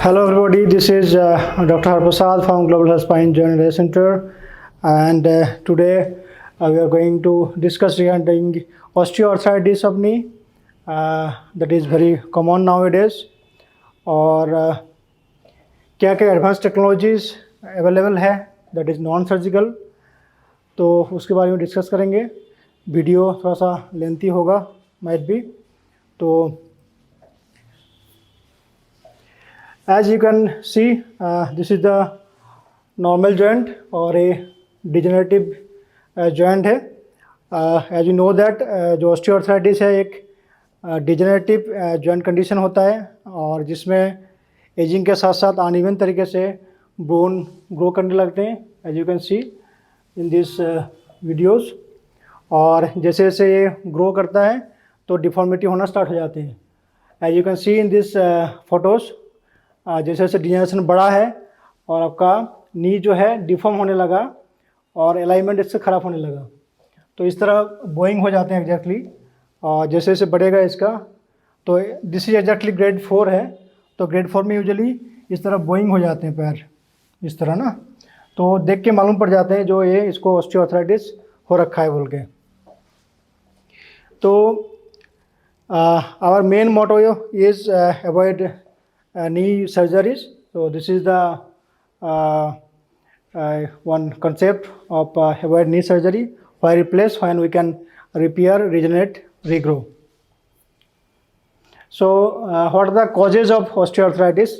Hello everybody, this is Dr. Harprasad from Global Health Spine Joint Repair Center, and today we are going to discuss regarding osteoarthritis of knee that is very common nowadays, और क्या क्या advance technologies available है that is non surgical, तो उसके बारे में discuss करेंगे। Video थोड़ा सा लेंथी होगा माइट बी। तो as you can see, this is the normal joint और a degenerative joint है। as you know that जो osteoarthritis है एक degenerative joint condition होता है, और जिसमें एजिंग के साथ साथ अनइवन तरीके से बोन ग्रो करने लगते हैं, as you can see in this videos। और जैसे जैसे ये ग्रो करता है तो डिफॉर्मिटी होना स्टार्ट हो जाते हैं। as you can see in this photos, जैसे जैसे डिजेनरेशन बड़ा है और आपका नी जो है डिफॉर्म होने लगा और अलाइनमेंट इससे ख़राब होने लगा, तो इस तरह बोइंग हो जाते हैं एग्जैक्टली। और जैसे जैसे बढ़ेगा इसका, तो दिस इज एग्जैक्टली ग्रेड 4 है, तो ग्रेड 4 में यूजुअली इस तरह बोइंग हो जाते हैं पैर इस तरह ना, तो देख के मालूम पड़ जाते हैं जो ये इसको ऑस्टियोआर्थराइटिस हो रखा है बोल के। तो our main motto is avoid knee surgeries. So this is the one concept of avoid knee surgery. Why replace when we can repair, regenerate, regrow. So what are the causes of osteoarthritis?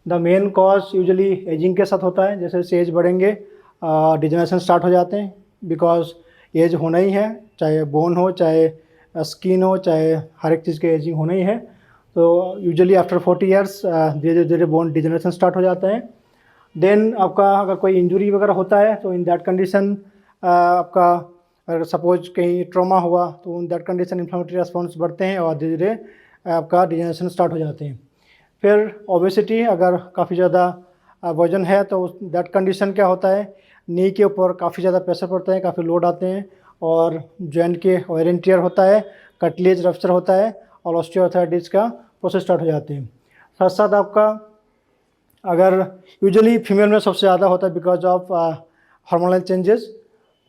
The main cause usually aging के साथ होता है। जैसे जैसे as बढ़ेंगे degeneration start हो जाते हैं, बिकॉज एज होना ही है, चाहे बोन हो चाहे स्किन हो, चाहे हर एक चीज़ के एजिंग होना ही है। तो यूजुअली आफ्टर 40 ईयर्स धीरे धीरे बोन डिजेनरेशन स्टार्ट हो जाता है। देन आपका अगर कोई इंजरी वगैरह होता है तो इन दैट कंडीशन आपका अगर सपोज कहीं ट्रॉमा हुआ तो in that condition inflammatory response बढ़ते हैं और धीरे धीरे आपका डिजेनरेशन स्टार्ट हो जाते हैं। फिर ओबेसिटी, अगर काफ़ी ज़्यादा वजन है तो दैट कंडीशन क्या होता है, नी के ऊपर काफ़ी ज़्यादा प्रेशर पड़ता है, काफ़ी लोड आते हैं और जॉइंट के वेयर एंड टियर होता है, कटलेज रप्चर होता है और ऑस्टियोआर्थराइटिस का प्रोसेस स्टार्ट हो जाते हैं। साथ साथ आपका अगर यूजुअली फीमेल में सबसे ज़्यादा होता है बिकॉज ऑफ हार्मोनल चेंजेस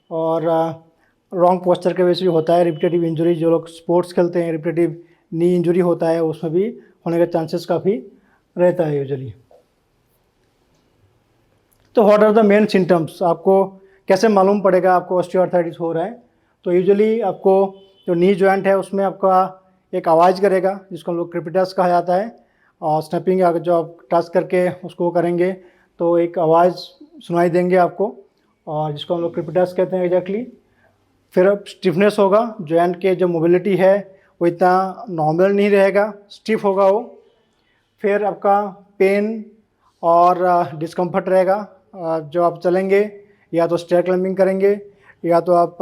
और रॉन्ग पोस्चर के वजह से भी होता है। रिपीटेटिव इंजरी, जो लोग स्पोर्ट्स खेलते हैं रिपीटेटिव नी इंजरी होता है, उसमें भी होने के चांसेस काफ़ी रहता है यूजुअली। तो what are the main symptoms, आपको कैसे मालूम पड़ेगा आपको ऑस्टियोआर्थराइटिस हो रहा है? तो यूजुअली आपको जो नी जॉइंट है उसमें आपका एक आवाज़ करेगा जिसको हम लोग क्रेपिटस कहा जाता है, और स्नैपिंग अगर जो आप टच करके उसको करेंगे तो एक आवाज़ सुनाई देंगे आपको, और जिसको हम लोग क्रेपिटस कहते हैं एग्जैक्टली। फिर स्टिफनेस होगा, जॉइंट के जो मोबिलिटी है वो इतना नॉर्मल नहीं रहेगा, स्टिफ होगा वो। फिर आपका पेन और डिस्कम्फर्ट रहेगा, जो आप चलेंगे या तो स्टेयर क्लाइंबिंग करेंगे या तो आप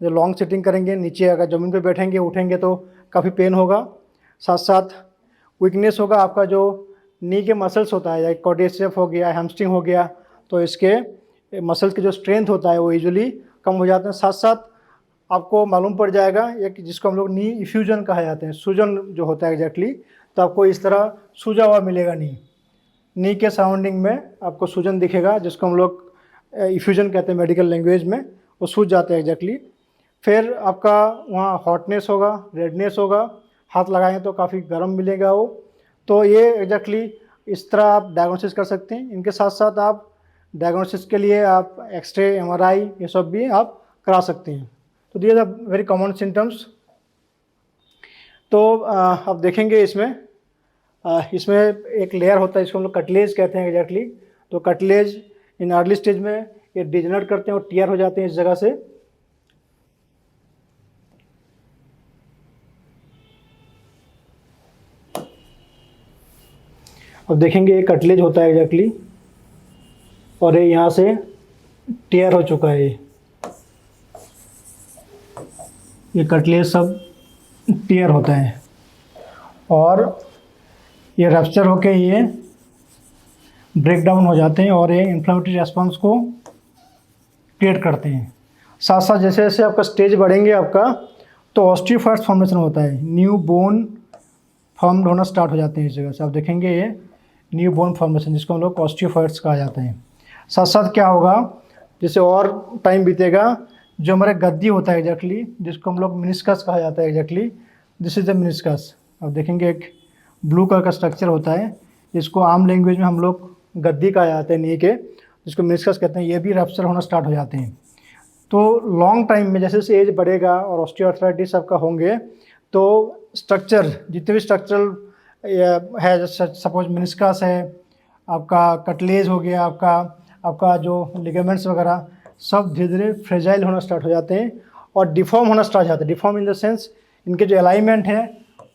जो लॉन्ग सिटिंग करेंगे, नीचे अगर ज़मीन पे बैठेंगे उठेंगे तो काफ़ी पेन होगा। साथ साथ वीकनेस होगा, आपका जो नी के मसल्स होता है, या क्वाड्रिसेप हो गया, हैमस्ट्रिंग हो गया, तो इसके मसल्स के जो स्ट्रेंथ होता है वो यूजुअली कम हो जाते हैं। साथ साथ आपको मालूम पड़ जाएगा एक जिसको हम लोग नी इफ्यूजन कहा जाते हैं, सूजन जो होता है एग्जैक्टली, तो आपको इस तरह सूजा हुआ मिलेगा नी के सराउंडिंग में आपको सूजन दिखेगा, जिसको हम लोग इफ्यूजन कहते हैं मेडिकल लैंग्वेज में, वो सूज जाते हैं एग्जैक्टली। फिर आपका वहाँ हॉटनेस होगा, रेडनेस होगा, हाथ लगाएं तो काफ़ी गर्म मिलेगा वो। तो ये एग्जैक्टली इस तरह आप डायग्नोसिस कर सकते हैं। इनके साथ साथ आप डायग्नोसिस के लिए आप एक्सरे, एमआरआई, ये सब भी आप करा सकते हैं। तो this are very common symptoms. तो आप देखेंगे इसमें एक लेयर होता है, इसको हम लोग कटलेज कहते हैं एग्जैक्टली। तो कटलेज इन अर्ली स्टेज में ये डिजेनरेट करते हैं और टियर हो जाते हैं इस जगह से। अब देखेंगे ये कटलेज होता है एग्जैक्टली, और ये यहाँ से टियर हो चुका है, ये कटलेज सब टियर होता है और ये रप्चर होके ये ब्रेक डाउन हो जाते हैं और ये इन्फ्लेमेटरी रेस्पॉन्स को क्रिएट करते हैं। साथ साथ जैसे जैसे आपका स्टेज बढ़ेंगे आपका, तो ऑस्टियोफाइट्स फॉर्मेशन होता है, न्यू बोन फॉर्म होना स्टार्ट हो जाते हैं इस जगह से। आप देखेंगे ये न्यू बोन फॉर्मेशन, जिसको हम लोग ऑस्टियोफाइट्स कहा जाता है। साथ साथ क्या होगा, जैसे और टाइम बीतेगा, जो हमारा गद्दी होता है एग्जैक्टली, जिसको हम लोग मिनिस्कस कहा जाता है exactly, this is the meniscus. अब देखेंगे एक ब्लू कलर का स्ट्रक्चर होता है, जिसको आम लैंग्वेज में हम लोग गद्दी कहा जाता है नी के, जिसको मिनिस्कस कहते हैं। ये भी रप्चर होना स्टार्ट हो जाते हैं। तो लॉन्ग टाइम में जैसे जैसे एज बढ़ेगा और ऑस्टियोआर्थराइटिस आपका होंगे, तो स्ट्रक्चर, जितने भी स्ट्रक्चरल है, सपोज मिनिस्कस है, आपका कटलेज हो गया, आपका जो लिगामेंट्स वगैरह, सब धीरे धीरे फ्रेजाइल होना स्टार्ट हो जाते हैं और डिफॉर्म होना स्टार्ट हो जाते हैं। डिफॉर्म इन द सेंस, इनके जो अलाइनमेंट है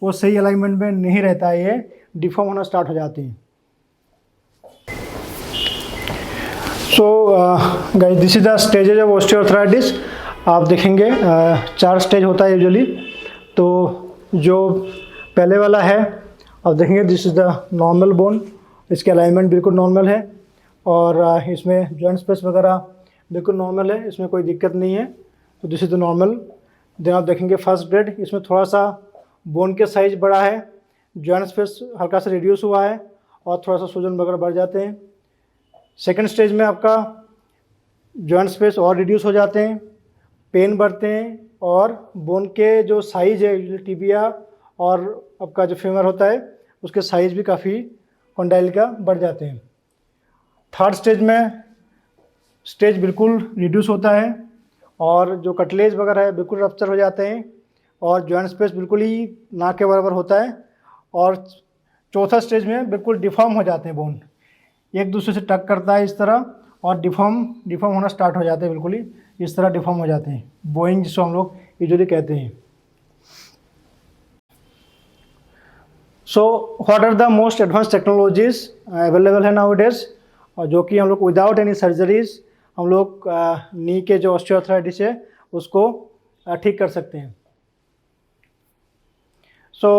वो सही अलाइनमेंट में नहीं रहता है, ये डिफॉर्म होना स्टार्ट हो जाती है। So guys, this is the stages of osteoarthritis. आप देखेंगे 4 स्टेज होता है यूजुअली। तो जो पहले वाला है, आप देखेंगे this is the normal bone, इसके अलाइनमेंट बिल्कुल नॉर्मल है और इसमें जॉइंट स्पेस वगैरह बिल्कुल नॉर्मल है, इसमें कोई दिक्कत नहीं है। तो this is the normal. Then आप देखेंगे फर्स्ट ग्रेड, इसमें थोड़ा सा बोन के साइज बड़ा है, जॉइंट स्पेस हल्का सा रिड्यूस हुआ है और थोड़ा सा सूजन वगैरह बढ़ जाते हैं। सेकेंड स्टेज में आपका जॉइंट स्पेस और रिड्यूस हो जाते हैं, पेन बढ़ते हैं और बोन के जो साइज है, टिबिया और आपका जो फीमर होता है उसके साइज भी काफ़ी कॉन्डाइल का बढ़ जाते हैं। थर्ड स्टेज में स्टेज बिल्कुल रिड्यूस होता है और जो कटलेज वगैरह है बिल्कुल रप्चर हो जाते हैं और जॉइंट स्पेस बिल्कुल ही ना के बराबर होता है। और चौथा स्टेज में बिल्कुल डिफॉर्म हो जाते हैं, बोन एक दूसरे से टक करता है इस तरह और डिफॉर्म होना स्टार्ट हो जाते हैं, बिल्कुल ही इस तरह डिफॉर्म हो जाते हैं, बोइंग जिसको हम लोग यूजुअली कहते हैं। So what are the most advance technologies available है नाउ डेज, और जो कि हम लोग विदाउट एनी सर्जरीज हम लोग नी के जो ऑस्टियोआर्थराइटिस है उसको ठीक कर सकते हैं। सो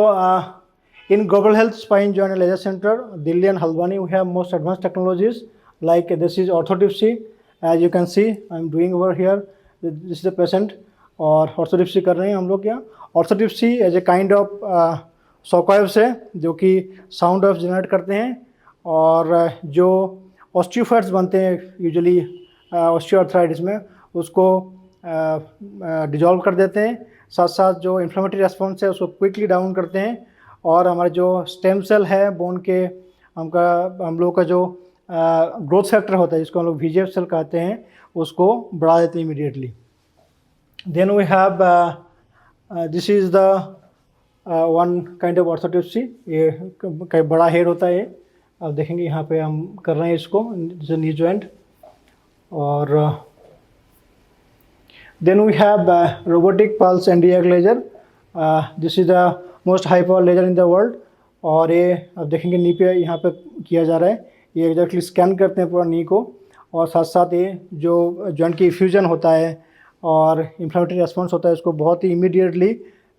in Global Health Spine Joint and Laser Center, Delhi and Haldwani, we have most advanced technologies like this is orthotipsy. As you can see, I am doing over here. This is the patient और orthotipsy कर रहे हैं हम लोग यहाँ। Orthotipsy as a kind of shockwaves है जो कि sound waves generate करते हैं और जो osteophytes बनते हैं यूजुअली ऑस्टियोआर्थराइटिस में उसको डिजॉल्व कर देते हैं। साथ साथ जो इन्फ्लेमेटरी रेस्पॉन्स है उसको क्विकली डाउन करते हैं और हमारे जो स्टेम सेल है बोन के, हम लोग का जो ग्रोथ फैक्टर होता है जिसको हम लोग VGF सेल कहते हैं उसको बढ़ा देते हैं immediately. Then we have this is the one kind of orthotripsy. ये कई बड़ा हेड होता है, आप देखेंगे यहाँ पे हम कर रहे हैं इसको, जैसे नी जॉइंट। और then we have robotic pulse Nd YAG laser. This is the most high power laser in the world. और ये आप देखेंगे नी पे यहाँ पे किया जा रहा है, ये एग्जैक्टली स्कैन करते हैं पूरा नी को और साथ साथ ये जो जॉइंट की इफ्यूजन होता है और इन्फ्लेमेटरी रेस्पॉन्स होता है उसको बहुत ही इमीडिएटली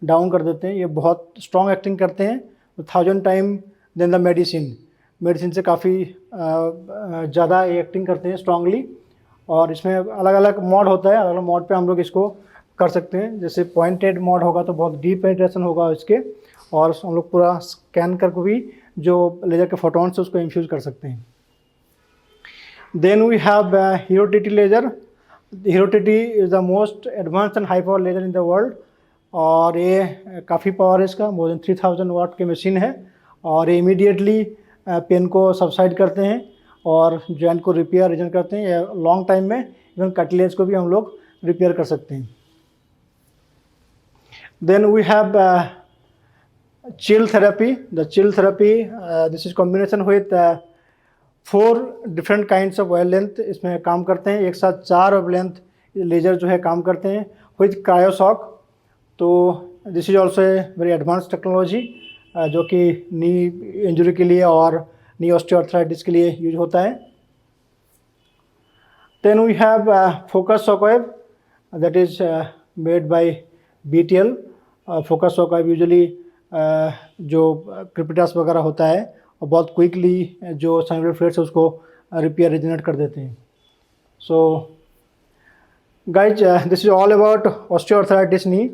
डाउन कर देते हैं। ये बहुत स्ट्रॉन्ग एक्टिंग करते हैं, 1000 टाइम देन द मेडिसिन से काफ़ी ज़्यादा एक्टिंग करते हैं स्ट्रांगली। और इसमें अलग अलग मोड होता है, अलग अलग मोड पे हम लोग इसको कर सकते हैं। जैसे पॉइंटेड मोड होगा तो बहुत डीप पेनिट्रेशन होगा इसके, और हम लोग पूरा स्कैन करके भी जो लेजर के फोटोन से उसको इन्फ्यूज़ कर सकते हैं। Then we have Hero TT laser. Hero TT is the most advance and high power laser in the world. और ये काफ़ी पावर है इसका, मोर देन 3000 वाट की मशीन है और ये इमीडिएटली पेन को सबसाइड करते हैं और जॉइंट को रिपेयर रीजन करते हैं। लॉन्ग टाइम में इवन कटलेज को भी हम लोग रिपेयर कर सकते हैं। Then we have chill therapy. The chill therapy, this is combination with 4 different kinds of wavelength इसमें काम करते हैं, एक साथ 4 wavelength लेजर जो है काम करते हैं with cryoshock। तो this is also a very advance technology जो कि नी इंजरी के लिए और नी ऑस्टियोआर्थराइटिस के लिए यूज होता है। Then we have focus shockwave that is made by BTL। Focus shockwave usually जो क्रिपिटास वगैरह होता है और बहुत क्विकली जो साइनोवियल फ्लूइड्स है उसको रिपेयर रिजनरेट कर देते हैं। So guys, this is all about osteoarthritis knee.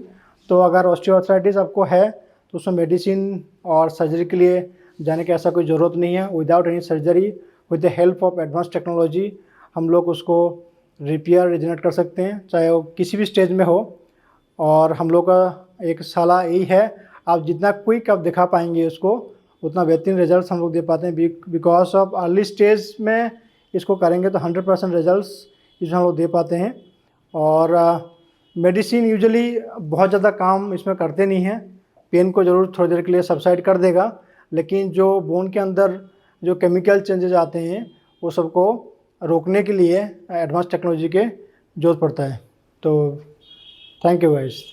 तो अगर ऑस्टियोआर्थराइटिस आपको है तो उसमें मेडिसिन और सर्जरी के लिए जाने की ऐसा कोई ज़रूरत नहीं है। Without any surgery, with the help of advance technology हम लोग उसको रिपेयर रिजेनरेट कर सकते हैं, चाहे वो किसी भी स्टेज में हो। और हम लोग का एक सलाह यही है, आप जितना क्विक आप दिखा पाएंगे उसको, उतना बेहतरीन रिजल्ट्स हम लोग दे पाते हैं। बिकॉज ऑफ अर्ली स्टेज में इसको करेंगे तो 100% रिजल्ट्स इसमें हम लोग दे पाते हैं। और मेडिसिन यूजुअली बहुत ज़्यादा काम इसमें करते नहीं हैं। पेन को ज़रूर थोड़ी देर के लिए सबसाइड कर देगा, लेकिन जो बोन के अंदर जो केमिकल चेंजेज आते हैं वो सबको रोकने के लिए एडवांस टेक्नोलॉजी के जरूरत पड़ता है। तो थैंक यू गाइस।